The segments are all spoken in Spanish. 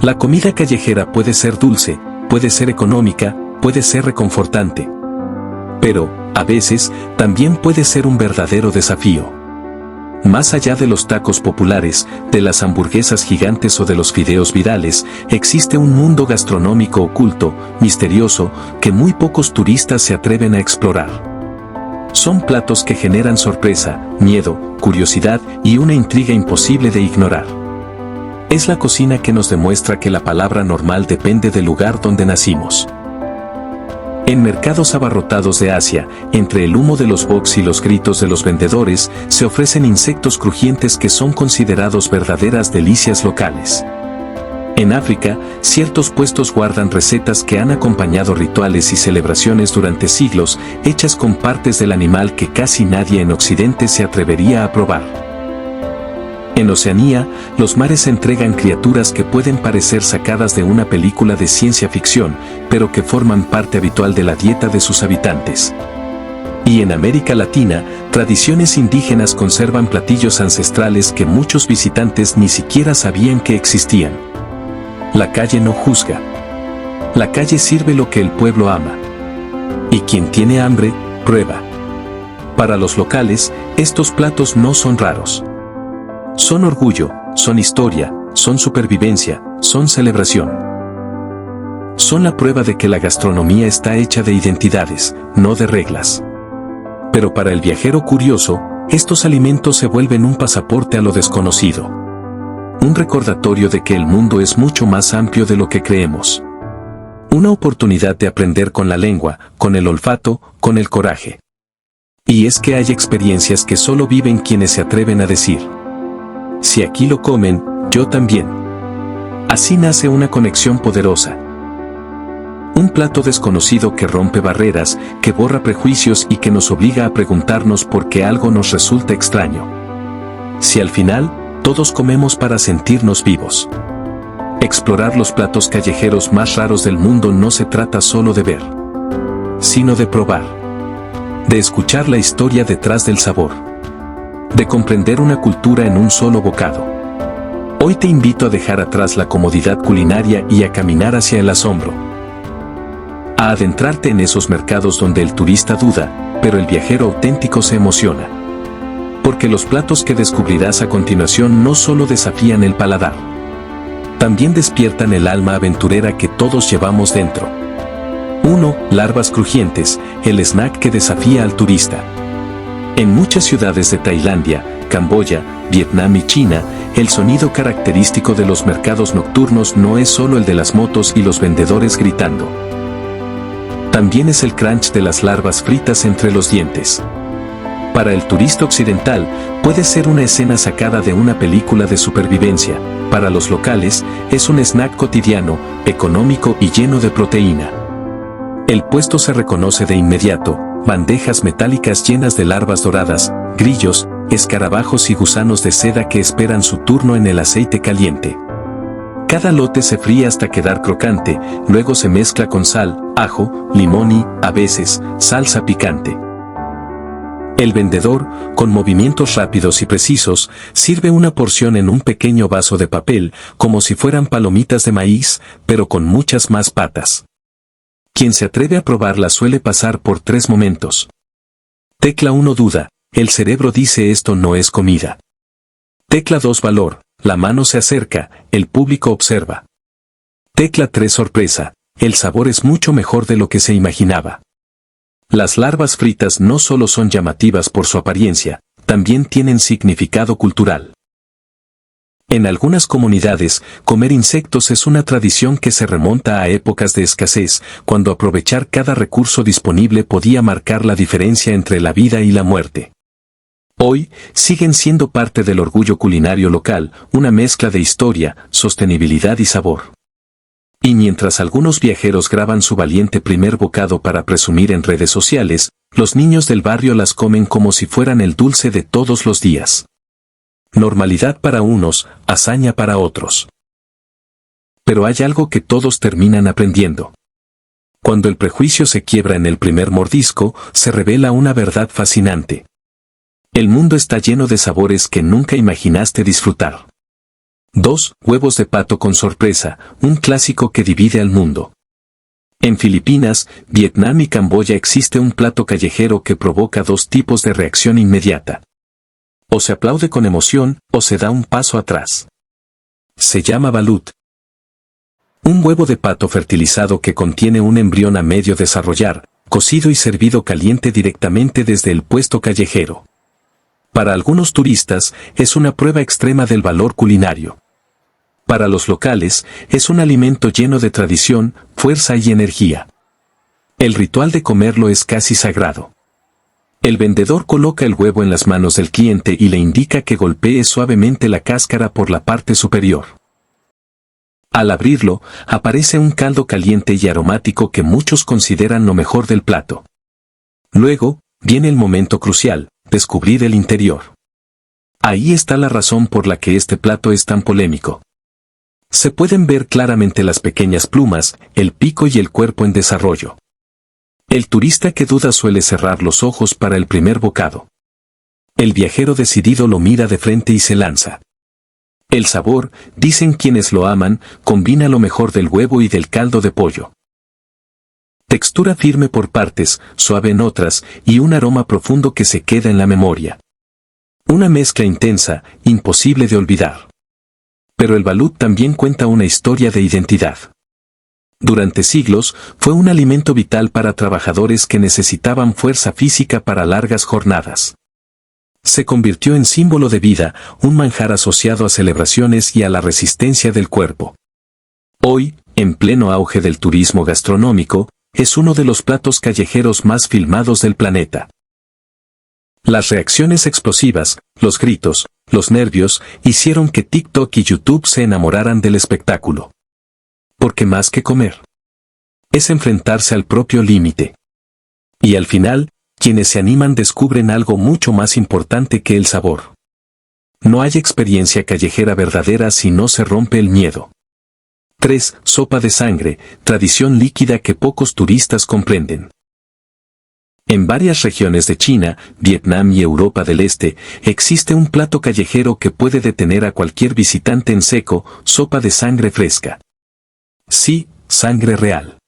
La comida callejera puede ser dulce, puede ser económica, puede ser reconfortante. Pero, a veces, también puede ser un verdadero desafío. Más allá de los tacos populares, de las hamburguesas gigantes o de los fideos virales, existe un mundo gastronómico oculto, misterioso, que muy pocos turistas se atreven a explorar. Son platos que generan sorpresa, miedo, curiosidad y una intriga imposible de ignorar. Es la cocina que nos demuestra que la palabra normal depende del lugar donde nacimos. En mercados abarrotados de Asia, entre el humo de los woks y los gritos de los vendedores, se ofrecen insectos crujientes que son considerados verdaderas delicias locales. En África, ciertos puestos guardan recetas que han acompañado rituales y celebraciones durante siglos, hechas con partes del animal que casi nadie en Occidente se atrevería a probar. En Oceanía, los mares entregan criaturas que pueden parecer sacadas de una película de ciencia ficción, pero que forman parte habitual de la dieta de sus habitantes. Y en América Latina, tradiciones indígenas conservan platillos ancestrales que muchos visitantes ni siquiera sabían que existían. La calle no juzga. La calle sirve lo que el pueblo ama. Y quien tiene hambre, prueba. Para los locales, estos platos no son raros. Son orgullo, son historia, son supervivencia, son celebración. Son la prueba de que la gastronomía está hecha de identidades, no de reglas. Pero para el viajero curioso, estos alimentos se vuelven un pasaporte a lo desconocido. Un recordatorio de que el mundo es mucho más amplio de lo que creemos. Una oportunidad de aprender con la lengua, con el olfato, con el coraje. Y es que hay experiencias que solo viven quienes se atreven a decir: si aquí lo comen, yo también. Así nace una conexión poderosa. Un plato desconocido que rompe barreras, que borra prejuicios y que nos obliga a preguntarnos por qué algo nos resulta extraño. Si al final, todos comemos para sentirnos vivos. Explorar los platos callejeros más raros del mundo no se trata solo de ver, sino de probar. De escuchar la historia detrás del sabor. De comprender una cultura en un solo bocado. Hoy te invito a dejar atrás la comodidad culinaria y a caminar hacia el asombro. A adentrarte en esos mercados donde el turista duda, pero el viajero auténtico se emociona. Porque los platos que descubrirás a continuación no solo desafían el paladar. También despiertan el alma aventurera que todos llevamos dentro. 1. Larvas crujientes, el snack que desafía al turista. En muchas ciudades de Tailandia, Camboya, Vietnam y China, el sonido característico de los mercados nocturnos no es solo el de las motos y los vendedores gritando. También es el crunch de las larvas fritas entre los dientes. Para el turista occidental, puede ser una escena sacada de una película de supervivencia. Para los locales, es un snack cotidiano, económico y lleno de proteína. El puesto se reconoce de inmediato. Bandejas metálicas llenas de larvas doradas, grillos, escarabajos y gusanos de seda que esperan su turno en el aceite caliente. Cada lote se fríe hasta quedar crocante, luego se mezcla con sal, ajo, limón y, a veces, salsa picante. El vendedor, con movimientos rápidos y precisos, sirve una porción en un pequeño vaso de papel, como si fueran palomitas de maíz, pero con muchas más patas. Quien se atreve a probarla suele pasar por 3 momentos. Tecla 1 duda, el cerebro dice esto no es comida. Tecla 2 valor, la mano se acerca, el público observa. Tecla 3 sorpresa, el sabor es mucho mejor de lo que se imaginaba. Las larvas fritas no solo son llamativas por su apariencia, también tienen significado cultural. En algunas comunidades, comer insectos es una tradición que se remonta a épocas de escasez, cuando aprovechar cada recurso disponible podía marcar la diferencia entre la vida y la muerte. Hoy, siguen siendo parte del orgullo culinario local, una mezcla de historia, sostenibilidad y sabor. Y mientras algunos viajeros graban su valiente primer bocado para presumir en redes sociales, los niños del barrio las comen como si fueran el dulce de todos los días. Normalidad para unos, hazaña para otros. Pero hay algo que todos terminan aprendiendo. Cuando el prejuicio se quiebra en el primer mordisco, se revela una verdad fascinante. El mundo está lleno de sabores que nunca imaginaste disfrutar. 2. Huevos de pato con sorpresa, un clásico que divide al mundo. En Filipinas, Vietnam y Camboya existe un plato callejero que provoca dos tipos de reacción inmediata. O se aplaude con emoción, o se da un paso atrás. Se llama balut. Un huevo de pato fertilizado que contiene un embrión a medio desarrollar, cocido y servido caliente directamente desde el puesto callejero. Para algunos turistas, es una prueba extrema del valor culinario. Para los locales, es un alimento lleno de tradición, fuerza y energía. El ritual de comerlo es casi sagrado. El vendedor coloca el huevo en las manos del cliente y le indica que golpee suavemente la cáscara por la parte superior. Al abrirlo, aparece un caldo caliente y aromático que muchos consideran lo mejor del plato. Luego, viene el momento crucial, descubrir el interior. Ahí está la razón por la que este plato es tan polémico. Se pueden ver claramente las pequeñas plumas, el pico y el cuerpo en desarrollo. El turista que duda suele cerrar los ojos para el primer bocado. El viajero decidido lo mira de frente y se lanza. El sabor, dicen quienes lo aman, combina lo mejor del huevo y del caldo de pollo. Textura firme por partes, suave en otras, y un aroma profundo que se queda en la memoria. Una mezcla intensa, imposible de olvidar. Pero el balut también cuenta una historia de identidad. Durante siglos, fue un alimento vital para trabajadores que necesitaban fuerza física para largas jornadas. Se convirtió en símbolo de vida, un manjar asociado a celebraciones y a la resistencia del cuerpo. Hoy, en pleno auge del turismo gastronómico, es uno de los platos callejeros más filmados del planeta. Las reacciones explosivas, los gritos, los nervios, hicieron que TikTok y YouTube se enamoraran del espectáculo. Porque más que comer, es enfrentarse al propio límite. Y al final, quienes se animan descubren algo mucho más importante que el sabor. No hay experiencia callejera verdadera si no se rompe el miedo. 3. Sopa de sangre, tradición líquida que pocos turistas comprenden. En varias regiones de China, Vietnam y Europa del Este, existe un plato callejero que puede detener a cualquier visitante en seco, sopa de sangre fresca. Sí, sangre real.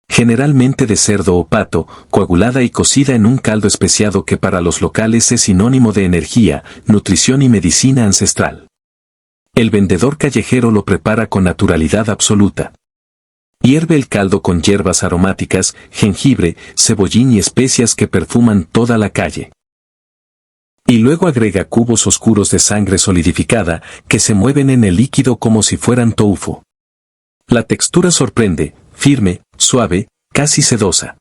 Generalmente de cerdo o pato, coagulada y cocida en un caldo especiado que para los locales es sinónimo de energía, nutrición y medicina ancestral. El vendedor callejero lo prepara con naturalidad absoluta. Hierve el caldo con hierbas aromáticas, jengibre, cebollín y especias que perfuman toda la calle. Y luego agrega cubos oscuros de sangre solidificada, que se mueven en el líquido como si fueran tofu. La textura sorprende, firme, suave, casi sedosa.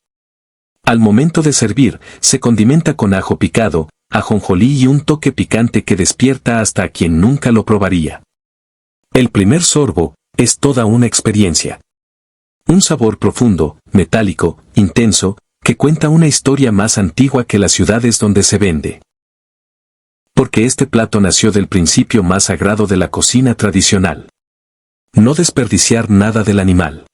Al momento de servir, se condimenta con ajo picado, ajonjolí y un toque picante que despierta hasta a quien nunca lo probaría. El primer sorbo es toda una experiencia. Un sabor profundo, metálico, intenso, que cuenta una historia más antigua que las ciudades donde se vende. Porque este plato nació del principio más sagrado de la cocina tradicional. No desperdiciar nada del animal.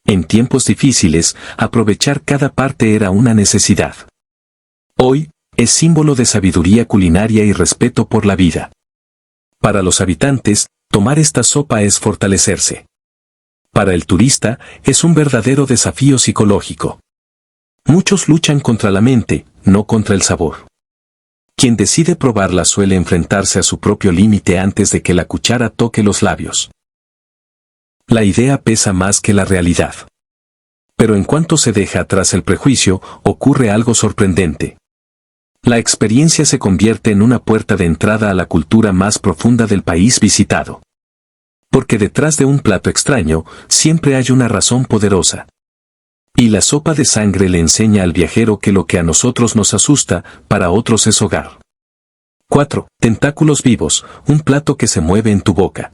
En tiempos difíciles, aprovechar cada parte era una necesidad. Hoy, es símbolo de sabiduría culinaria y respeto por la vida. Para los habitantes, tomar esta sopa es fortalecerse. Para el turista, es un verdadero desafío psicológico. Muchos luchan contra la mente, no contra el sabor. Quien decide probarla suele enfrentarse a su propio límite antes de que la cuchara toque los labios. La idea pesa más que la realidad. Pero en cuanto se deja atrás el prejuicio, ocurre algo sorprendente. La experiencia se convierte en una puerta de entrada a la cultura más profunda del país visitado. Porque detrás de un plato extraño, siempre hay una razón poderosa. Y la sopa de sangre le enseña al viajero que lo que a nosotros nos asusta, para otros es hogar. 4. Tentáculos vivos, un plato que se mueve en tu boca.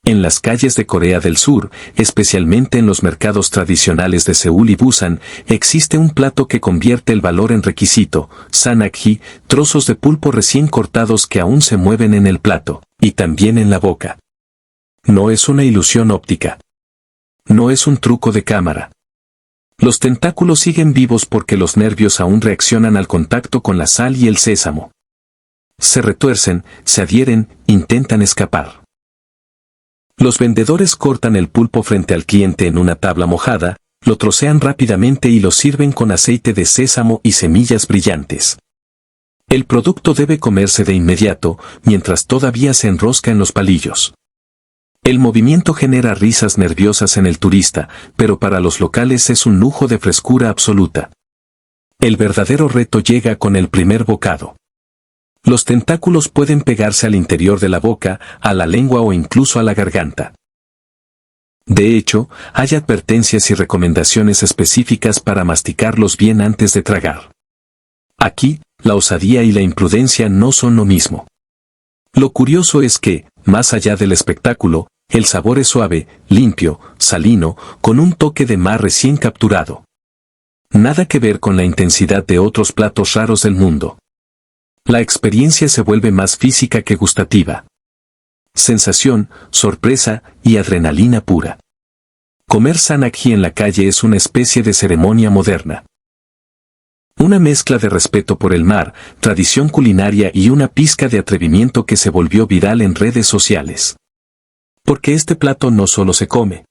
En las calles de Corea del Sur, especialmente en los mercados tradicionales de Seúl y Busan, existe un plato que convierte el valor en requisito, sanakji, trozos de pulpo recién cortados que aún se mueven en el plato, y también en la boca. No es una ilusión óptica. No es un truco de cámara. Los tentáculos siguen vivos porque los nervios aún reaccionan al contacto con la sal y el sésamo. se retuercen, se adhieren, intentan escapar. Los vendedores cortan el pulpo frente al cliente en una tabla mojada, lo trocean rápidamente y lo sirven con aceite de sésamo y semillas brillantes. El producto debe comerse de inmediato, mientras todavía se enrosca en los palillos. El movimiento genera risas nerviosas en el turista, pero para los locales es un lujo de frescura absoluta. El verdadero reto llega con el primer bocado. Los tentáculos pueden pegarse al interior de la boca, a la lengua o incluso a la garganta. De hecho, hay advertencias y recomendaciones específicas para masticarlos bien antes de tragar. Aquí, la osadía y la imprudencia no son lo mismo. Lo curioso es que, más allá del espectáculo, el sabor es suave, limpio, salino, con un toque de mar recién capturado. Nada que ver con la intensidad de otros platos raros del mundo. La experiencia se vuelve más física que gustativa. Sensación, sorpresa y adrenalina pura. Comer sanakji en la calle es una especie de ceremonia moderna. Una mezcla de respeto por el mar, tradición culinaria y una pizca de atrevimiento que se volvió viral en redes sociales. Porque este plato no solo se come,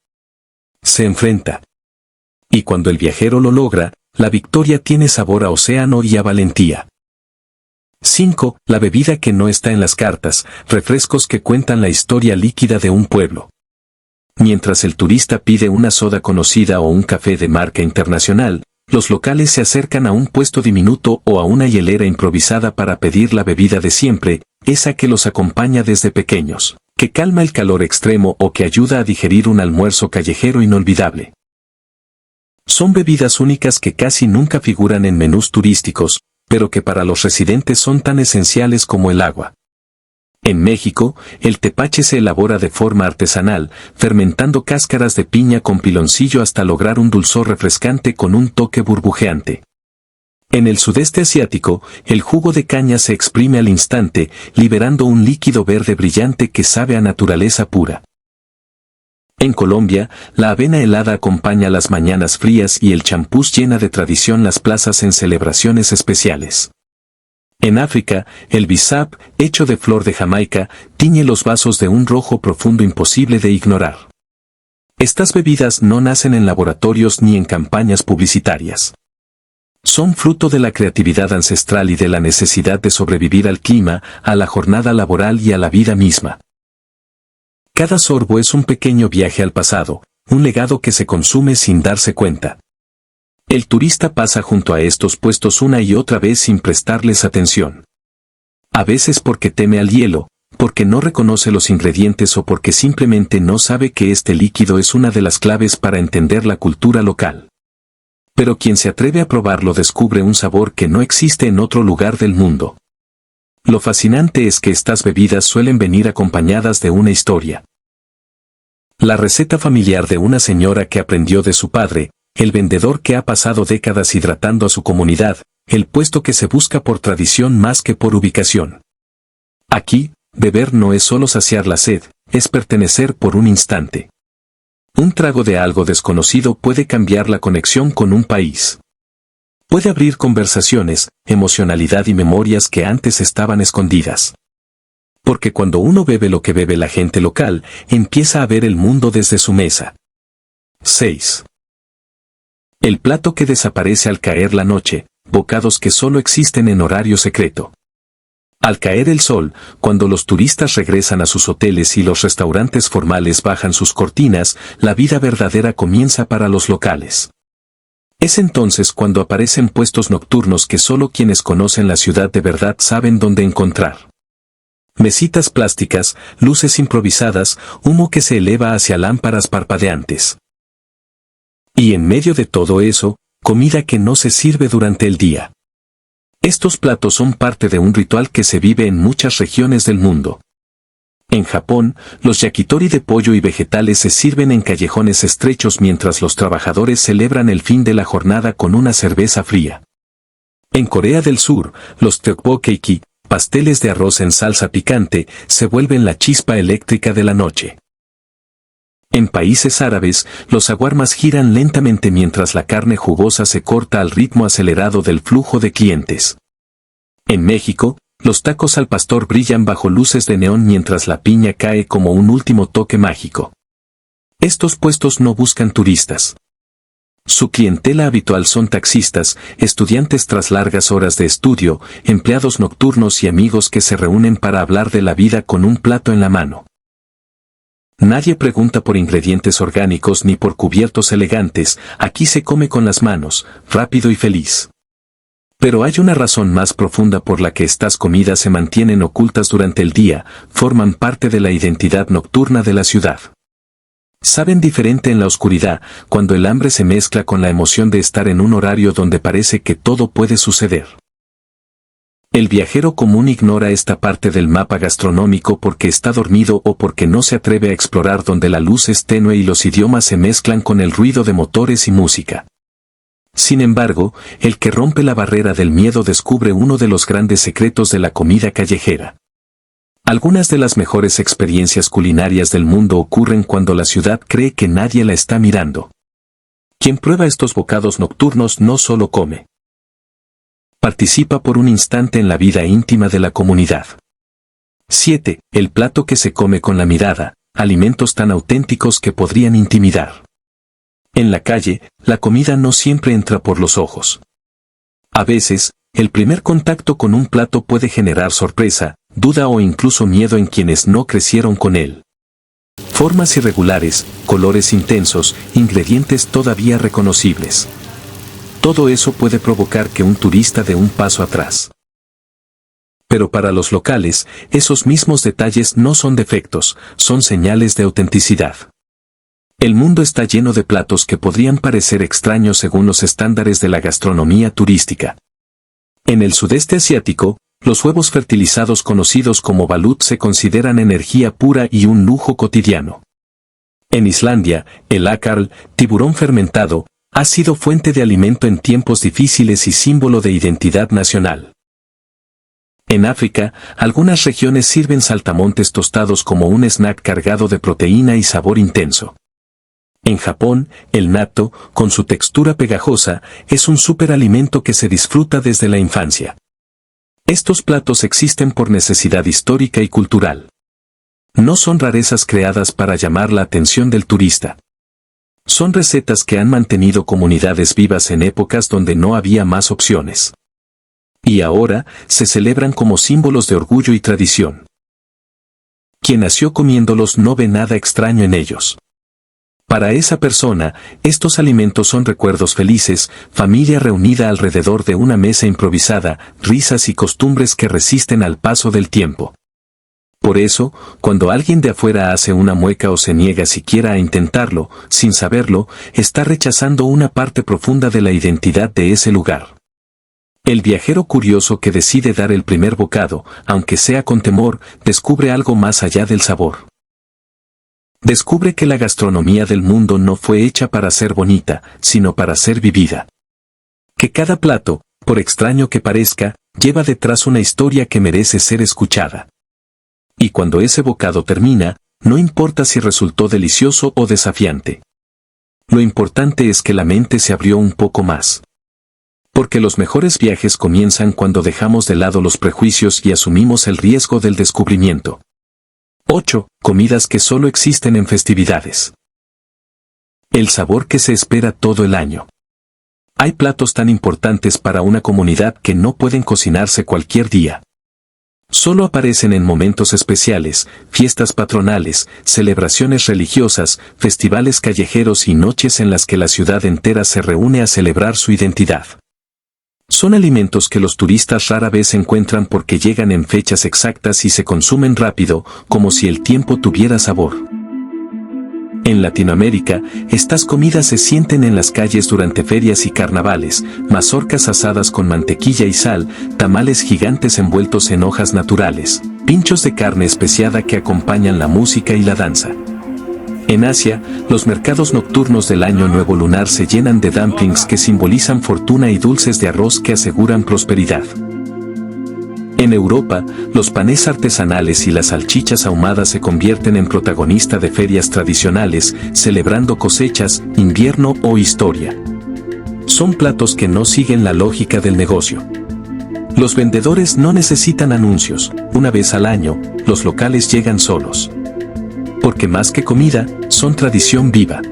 se enfrenta. Y cuando el viajero lo logra, la victoria tiene sabor a océano y a valentía. 5. La bebida que no está en las cartas, refrescos que cuentan la historia líquida de un pueblo. Mientras el turista pide una soda conocida o un café de marca internacional, los locales se acercan a un puesto diminuto o a una hielera improvisada para pedir la bebida de siempre, esa que los acompaña desde pequeños, que calma el calor extremo o que ayuda a digerir un almuerzo callejero inolvidable. Son bebidas únicas que casi nunca figuran en menús turísticos, pero que para los residentes son tan esenciales como el agua. En México, el tepache se elabora de forma artesanal, fermentando cáscaras de piña con piloncillo hasta lograr un dulzor refrescante con un toque burbujeante. En el sudeste asiático, el jugo de caña se exprime al instante, liberando un líquido verde brillante que sabe a naturaleza pura. En Colombia, la avena helada acompaña las mañanas frías y el champús llena de tradición las plazas en celebraciones especiales. En África, el bisap, hecho de flor de Jamaica, tiñe los vasos de un rojo profundo imposible de ignorar. Estas bebidas no nacen en laboratorios ni en campañas publicitarias. Son fruto de la creatividad ancestral y de la necesidad de sobrevivir al clima, a la jornada laboral y a la vida misma. Cada sorbo es un pequeño viaje al pasado, un legado que se consume sin darse cuenta. El turista pasa junto a estos puestos una y otra vez sin prestarles atención. A veces porque teme al hielo, porque no reconoce los ingredientes o porque simplemente no sabe que este líquido es una de las claves para entender la cultura local. Pero quien se atreve a probarlo descubre un sabor que no existe en otro lugar del mundo. Lo fascinante es que estas bebidas suelen venir acompañadas de una historia. La receta familiar de una señora que aprendió de su padre, el vendedor que ha pasado décadas hidratando a su comunidad, el puesto que se busca por tradición más que por ubicación. Aquí, beber no es solo saciar la sed, es pertenecer por un instante. Un trago de algo desconocido puede cambiar la conexión con un país. Puede abrir conversaciones, emocionalidad y memorias que antes estaban escondidas. Porque cuando uno bebe lo que bebe la gente local, empieza a ver el mundo desde su mesa. 6. El plato que desaparece al caer la noche, bocados que solo existen en horario secreto. Al caer el sol, cuando los turistas regresan a sus hoteles y los restaurantes formales bajan sus cortinas, la vida verdadera comienza para los locales. Es entonces cuando aparecen puestos nocturnos que solo quienes conocen la ciudad de verdad saben dónde encontrar. Mesitas plásticas, luces improvisadas, humo que se eleva hacia lámparas parpadeantes. Y en medio de todo eso, comida que no se sirve durante el día. Estos platos son parte de un ritual que se vive en muchas regiones del mundo. En Japón, los yakitori de pollo y vegetales se sirven en callejones estrechos mientras los trabajadores celebran el fin de la jornada con una cerveza fría. En Corea del Sur, los tteokbokki, pasteles de arroz en salsa picante, se vuelven la chispa eléctrica de la noche. En países árabes, los shawarmas giran lentamente mientras la carne jugosa se corta al ritmo acelerado del flujo de clientes. En México, Los tacos al pastor brillan bajo luces de neón mientras la piña cae como un último toque mágico. Estos puestos no buscan turistas. Su clientela habitual son taxistas, estudiantes tras largas horas de estudio, empleados nocturnos y amigos que se reúnen para hablar de la vida con un plato en la mano. Nadie pregunta por ingredientes orgánicos ni por cubiertos elegantes, aquí se come con las manos, rápido y feliz. Pero hay una razón más profunda por la que estas comidas se mantienen ocultas durante el día, forman parte de la identidad nocturna de la ciudad. Saben diferente en la oscuridad, cuando el hambre se mezcla con la emoción de estar en un horario donde parece que todo puede suceder. El viajero común ignora esta parte del mapa gastronómico porque está dormido o porque no se atreve a explorar donde la luz es tenue y los idiomas se mezclan con el ruido de motores y música. Sin embargo, el que rompe la barrera del miedo descubre uno de los grandes secretos de la comida callejera. Algunas de las mejores experiencias culinarias del mundo ocurren cuando la ciudad cree que nadie la está mirando. Quien prueba estos bocados nocturnos no solo come. Participa por un instante en la vida íntima de la comunidad. 7. El plato que se come con la mirada, alimentos tan auténticos que podrían intimidar. En la calle, la comida no siempre entra por los ojos. A veces, el primer contacto con un plato puede generar sorpresa, duda o incluso miedo en quienes no crecieron con él. Formas irregulares, colores intensos, ingredientes todavía reconocibles. Todo eso puede provocar que un turista dé un paso atrás. Pero para los locales, esos mismos detalles no son defectos, son señales de autenticidad. El mundo está lleno de platos que podrían parecer extraños según los estándares de la gastronomía turística. En el sudeste asiático, los huevos fertilizados conocidos como balut se consideran energía pura y un lujo cotidiano. En Islandia, el acarl, tiburón fermentado, ha sido fuente de alimento en tiempos difíciles y símbolo de identidad nacional. En África, algunas regiones sirven saltamontes tostados como un snack cargado de proteína y sabor intenso. En Japón, el natto, con su textura pegajosa, es un superalimento que se disfruta desde la infancia. Estos platos existen por necesidad histórica y cultural. No son rarezas creadas para llamar la atención del turista. Son recetas que han mantenido comunidades vivas en épocas donde no había más opciones. Y ahora, se celebran como símbolos de orgullo y tradición. Quien nació comiéndolos no ve nada extraño en ellos. Para esa persona, estos alimentos son recuerdos felices, familia reunida alrededor de una mesa improvisada, risas y costumbres que resisten al paso del tiempo. Por eso, cuando alguien de afuera hace una mueca o se niega siquiera a intentarlo, sin saberlo, está rechazando una parte profunda de la identidad de ese lugar. El viajero curioso que decide dar el primer bocado, aunque sea con temor, descubre algo más allá del sabor. Descubre que la gastronomía del mundo no fue hecha para ser bonita, sino para ser vivida. Que cada plato, por extraño que parezca, lleva detrás una historia que merece ser escuchada. Y cuando ese bocado termina, no importa si resultó delicioso o desafiante. Lo importante es que la mente se abrió un poco más. Porque los mejores viajes comienzan cuando dejamos de lado los prejuicios y asumimos el riesgo del descubrimiento. 8. Comidas que solo existen en festividades. El sabor que se espera todo el año. Hay platos tan importantes para una comunidad que no pueden cocinarse cualquier día. Solo aparecen en momentos especiales, fiestas patronales, celebraciones religiosas, festivales callejeros y noches en las que la ciudad entera se reúne a celebrar su identidad. Son alimentos que los turistas rara vez encuentran porque llegan en fechas exactas y se consumen rápido, como si el tiempo tuviera sabor. En Latinoamérica, estas comidas se sienten en las calles durante ferias y carnavales, mazorcas asadas con mantequilla y sal, tamales gigantes envueltos en hojas naturales, pinchos de carne especiada que acompañan la música y la danza. En Asia, los mercados nocturnos del Año Nuevo Lunar se llenan de dumplings que simbolizan fortuna y dulces de arroz que aseguran prosperidad. En Europa, los panés artesanales y las salchichas ahumadas se convierten en protagonista de ferias tradicionales, celebrando cosechas, invierno o historia. Son platos que no siguen la lógica del negocio. Los vendedores no necesitan anuncios, una vez al año, los locales llegan solos. Porque más que comida, son tradición viva.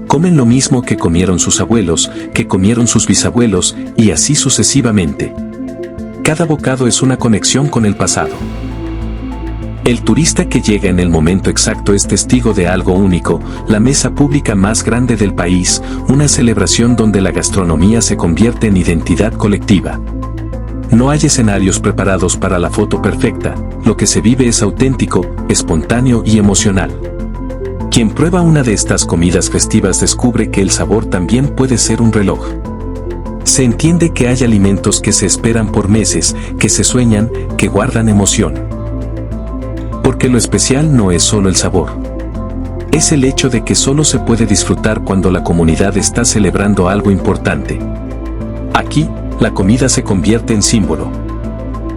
Comen lo mismo que comieron sus abuelos, que comieron sus bisabuelos, y así sucesivamente. Cada bocado es una conexión con el pasado. El turista que llega en el momento exacto es testigo de algo único, la mesa pública más grande del país, una celebración donde la gastronomía se convierte en identidad colectiva. No hay escenarios preparados para la foto perfecta, lo que se vive es auténtico, espontáneo y emocional. Quien prueba una de estas comidas festivas descubre que el sabor también puede ser un reloj. Se entiende que hay alimentos que se esperan por meses, que se sueñan, que guardan emoción. Porque lo especial no es solo el sabor. Es el hecho de que solo se puede disfrutar cuando la comunidad está celebrando algo importante. Aquí, la comida se convierte en símbolo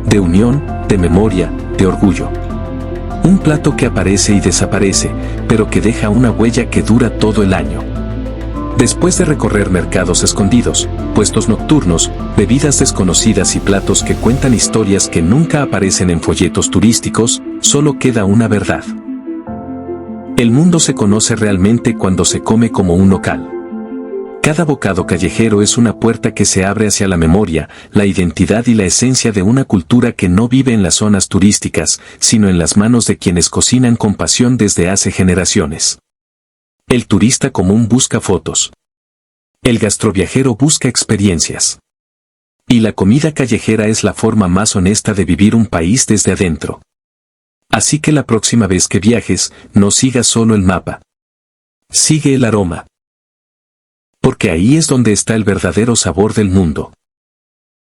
de unión, de memoria, de orgullo. Un plato que aparece y desaparece, pero que deja una huella que dura todo el año. Después de recorrer mercados escondidos, puestos nocturnos, bebidas desconocidas y platos que cuentan historias que nunca aparecen en folletos turísticos, solo queda una verdad. El mundo se conoce realmente cuando se come como un local. Cada bocado callejero es una puerta que se abre hacia la memoria, la identidad y la esencia de una cultura que no vive en las zonas turísticas, sino en las manos de quienes cocinan con pasión desde hace generaciones. El turista común busca fotos. El gastroviajero busca experiencias. Y la comida callejera es la forma más honesta de vivir un país desde adentro. Así que la próxima vez que viajes, no sigas solo el mapa. Sigue el aroma. Porque ahí es donde está el verdadero sabor del mundo.